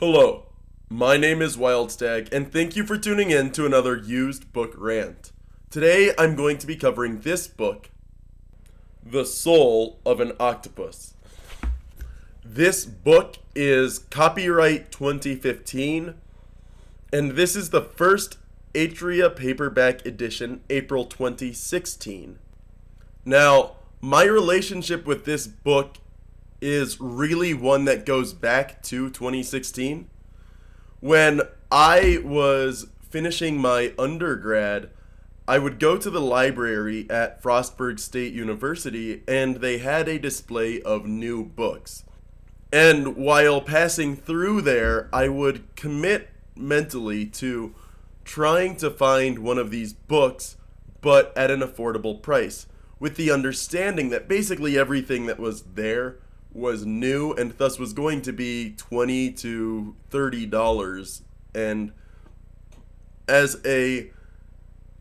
Hello, my name is Wildstag, and thank you for tuning in to another used book rant. Today I'm going to be covering this book, The Soul of an Octopus. This book is copyright 2015, and this is the first Atria paperback edition, April 2016. Now, my relationship with this book is really one that goes back to 2016. When I was finishing my undergrad, I would go to the library at Frostburg State University and they had a display of new books. And while passing through there, I would commit mentally to trying to find one of these books, but at an affordable price, with the understanding that basically everything that was there was new and thus was going to be $20 to $30. And as a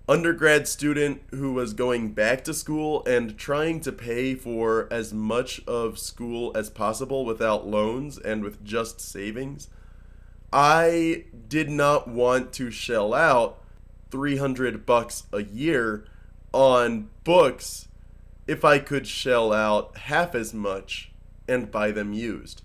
undergrad student who was going back to school and trying to pay for as much of school as possible without loans and with just savings, I did not want to shell out $300 a year on books if I could shell out half as much and buy them used.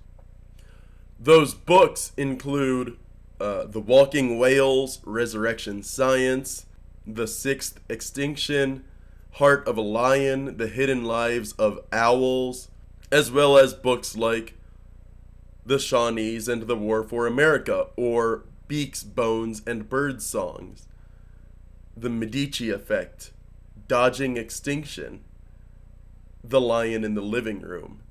Those books include The Walking Whales, Resurrection Science, The Sixth Extinction, Heart of a Lion, The Hidden Lives of Owls, as well as books like The Shawnees and the War for America, or Beaks, Bones, and Bird Songs, The Medici Effect, Dodging Extinction, The Lion in the Living Room.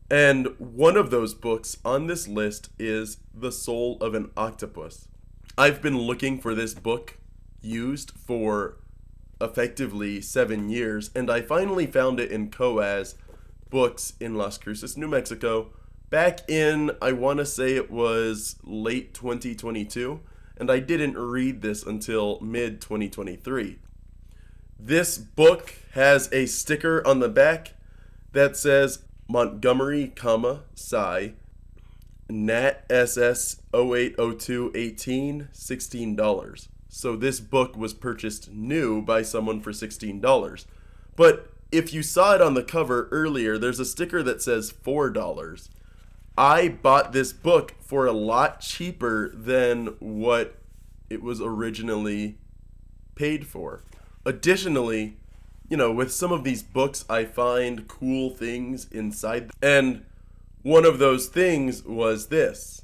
And one of those books on this list is The Soul of an Octopus. I've been looking for this book used for effectively 7 years, and I finally found it in Coas Books in Las Cruces, New Mexico, back in, I want to say it was late 2022, and I didn't read this until mid 2023. This book has a sticker on the back that says Montgomery, Psi, Nat SS 080218, $16. So this book was purchased new by someone for $16. But if you saw it on the cover earlier, there's a sticker that says $4. I bought this book for a lot cheaper than what it was originally paid for. Additionally, with some of these books, I find cool things inside. And one of those things was this.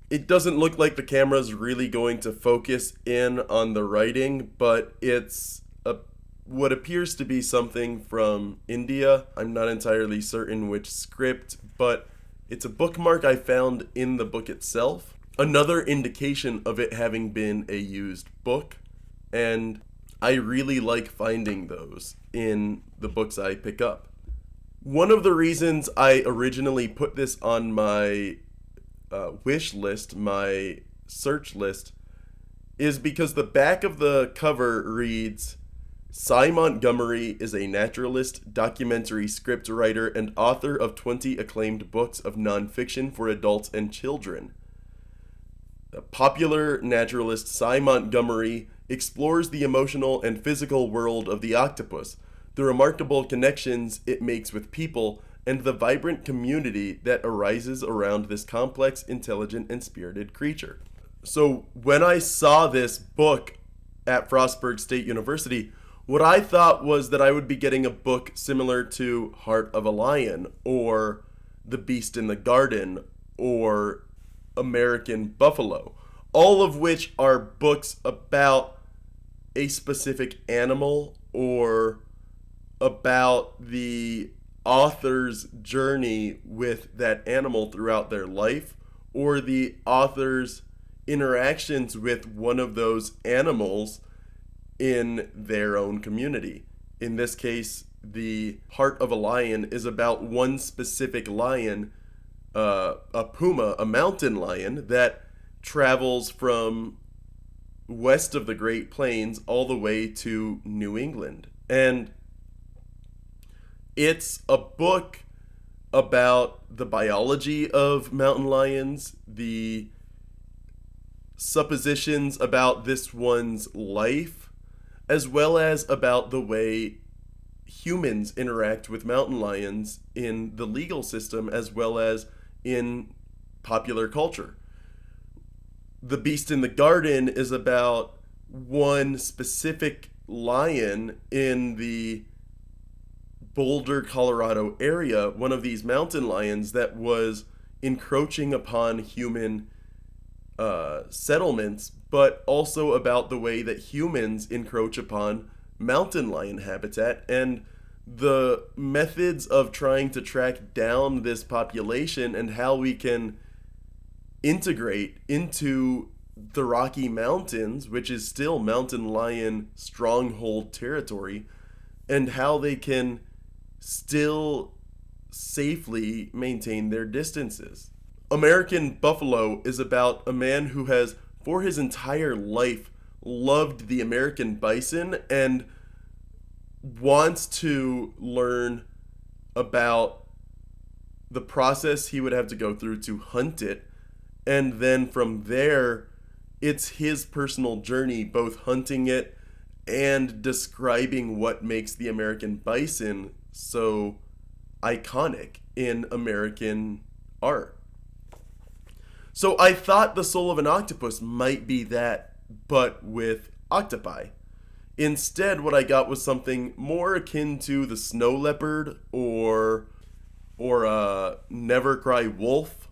It doesn't look like the camera's really going to focus in on the writing, but it's what appears to be something from India. I'm not entirely certain which script, but it's a bookmark I found in the book itself. Another indication of it having been a used book, and I really like finding those in the books I pick up. One of the reasons I originally put this on my wish list, my search list, is because the back of the cover reads, Cy Montgomery is a naturalist, documentary scriptwriter, and author of 20 acclaimed books of nonfiction for adults and children. Popular naturalist Cy Montgomery explores the emotional and physical world of the octopus, the remarkable connections it makes with people, and the vibrant community that arises around this complex, intelligent, and spirited creature. So when I saw this book at Frostburg State University, what I thought was that I would be getting a book similar to Heart of a Lion, or The Beast in the Garden, or American Buffalo, all of which are books about a specific animal or about the author's journey with that animal throughout their life, or the author's interactions with one of those animals in their own community. In this case, the Heart of a Lion is about one specific lion, a puma, a mountain lion, that travels from west of the Great Plains all the way to New England. And it's a book about the biology of mountain lions, the suppositions about this one's life, as well as about the way humans interact with mountain lions in the legal system as well as in popular culture. The Beast in the Garden is about one specific lion in the Boulder, Colorado area, one of these mountain lions that was encroaching upon human settlements, but also about the way that humans encroach upon mountain lion habitat and the methods of trying to track down this population and how we can integrate into the Rocky Mountains, which is still mountain lion stronghold territory, and how they can still safely maintain their distances. American Buffalo is about a man who has, for his entire life, loved the American bison and wants to learn about the process he would have to go through to hunt it. And then from there, it's his personal journey, both hunting it and describing what makes the American bison so iconic in American art. So I thought The Soul of an Octopus might be that, but with octopi. Instead, what I got was something more akin to The Snow Leopard or Never Cry Wolf.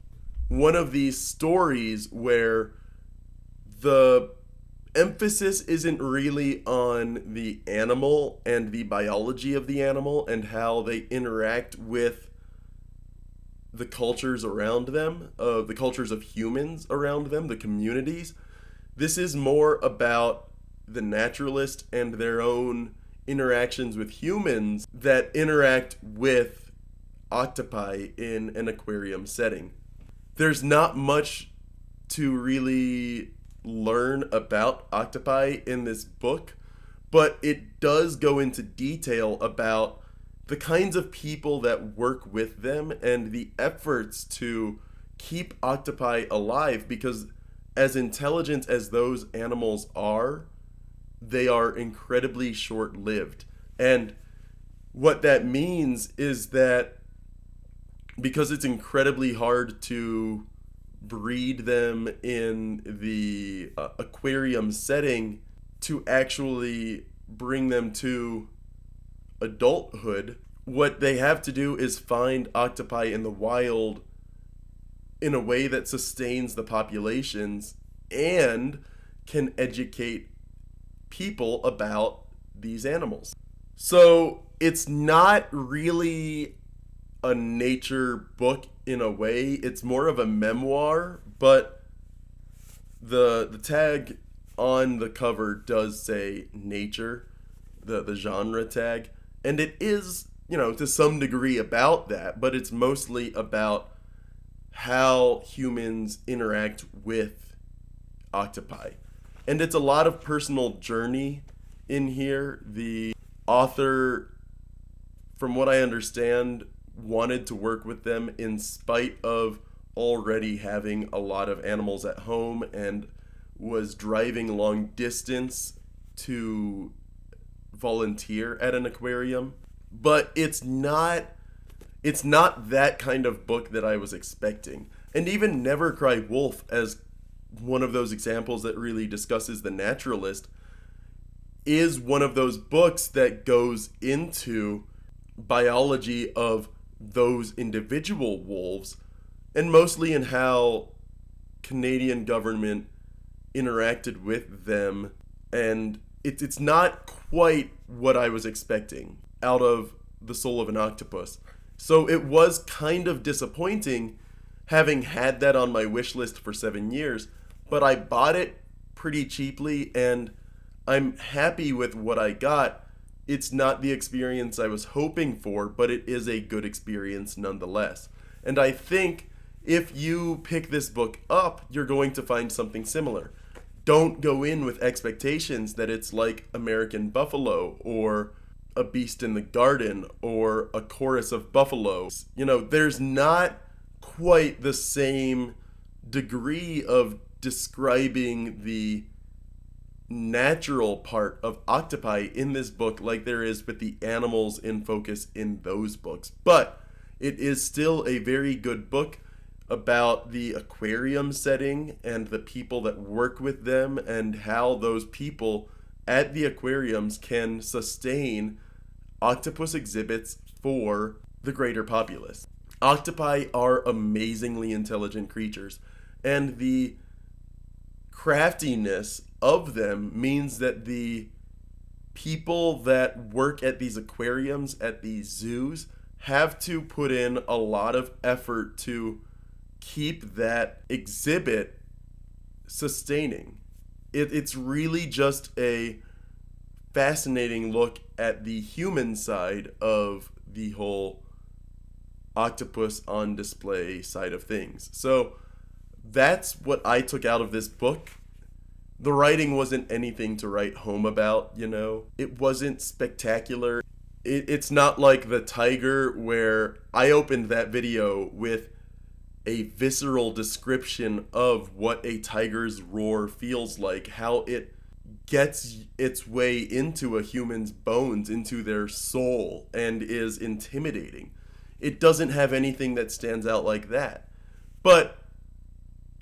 One of these stories where the emphasis isn't really on the animal and the biology of the animal and how they interact with the cultures around them, the cultures of humans around them, the communities. This is more about the naturalist and their own interactions with humans that interact with octopi in an aquarium setting. There's not much to really learn about octopi in this book, but it does go into detail about the kinds of people that work with them and the efforts to keep octopi alive, because as intelligent as those animals are, they are incredibly short-lived. And what that means is that because it's incredibly hard to breed them in the aquarium setting, to actually bring them to adulthood, what they have to do is find octopi in the wild in a way that sustains the populations and can educate people about these animals. So it's not really a nature book in a way. It's more of a memoir, but the tag on the cover does say nature, the genre tag, and it is, to some degree about that, but it's mostly about how humans interact with octopi. And it's a lot of personal journey in here. The author, from what I understand, wanted to work with them in spite of already having a lot of animals at home and was driving long distance to volunteer at an aquarium. But it's not that kind of book that I was expecting. And even Never Cry Wolf, as one of those examples that really discusses the naturalist, is one of those books that goes into biology of those individual wolves, and mostly in how Canadian government interacted with them. And it's not quite what I was expecting out of The Soul of an Octopus. So it was kind of disappointing having had that on my wish list for 7 years, but I bought it pretty cheaply and I'm happy with what I got. It's not the experience I was hoping for, but it is a good experience nonetheless. And I think if you pick this book up, you're going to find something similar. Don't go in with expectations that it's like American Buffalo or a beast in the garden or a chorus of buffaloes. There's not quite the same degree of describing the natural part of octopi in this book like there is with the animals in focus in those books. But it is still a very good book about the aquarium setting and the people that work with them and how those people at the aquariums can sustain octopus exhibits for the greater populace. Octopi are amazingly intelligent creatures, and the craftiness of them means that the people that work at these aquariums, at these zoos, have to put in a lot of effort to keep that exhibit sustaining. It's really just a fascinating look at the human side of the whole octopus on display side of things. So that's what I took out of this book. The writing wasn't anything to write home about, It wasn't spectacular. It's not like the tiger, where I opened that video with a visceral description of what a tiger's roar feels like, how it gets its way into a human's bones, into their soul, and is intimidating. It doesn't have anything that stands out like that. But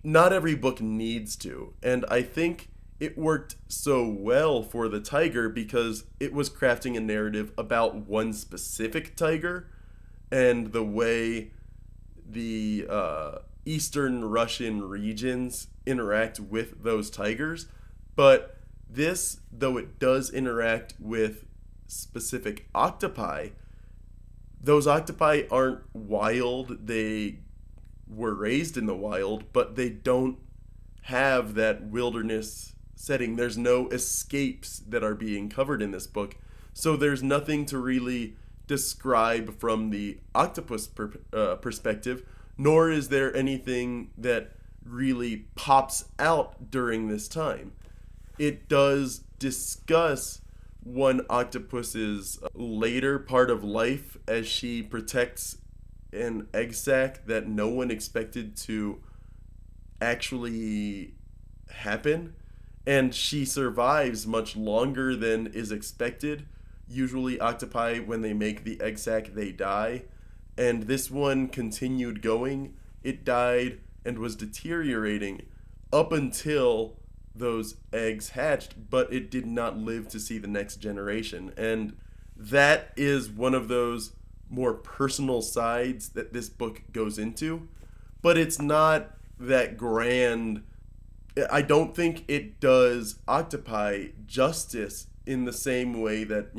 not every book needs to, and I think it worked so well for the tiger because it was crafting a narrative about one specific tiger and the way the Eastern Russian regions interact with those tigers. But this, though it does interact with specific octopi, those octopi aren't wild. They were raised in the wild, but they don't have that wilderness setting. There's no escapes that are being covered in this book, so there's nothing to really describe from the octopus perspective, nor is there anything that really pops out during this time. It does discuss one octopus's later part of life as she protects an egg sac that no one expected to actually happen, and she survives much longer than is expected. Usually octopi, when they make the egg sac, they die, and this one continued going. It died and was deteriorating up until those eggs hatched, but it did not live to see the next generation. And that is one of those more personal sides that this book goes into, but it's not that grand. I don't think it does octopi justice in the same way that,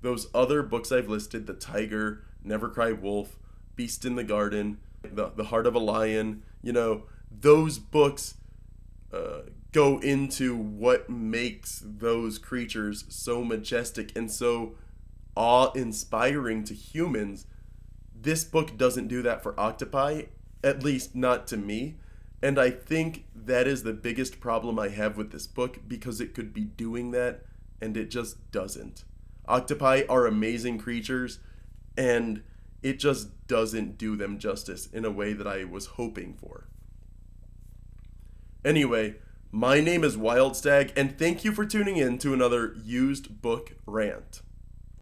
those other books I've listed, The Tiger, Never Cry Wolf, Beast in the Garden, The Heart of a Lion, those books go into what makes those creatures so majestic and so awe-inspiring to humans. This book doesn't do that for octopi, at least not to me. And I think that is the biggest problem I have with this book, because it could be doing that and it just doesn't. Octopi are amazing creatures, and it just doesn't do them justice in a way that I was hoping for. Anyway, my name is Wildstag, and thank you for tuning in to another used book rant.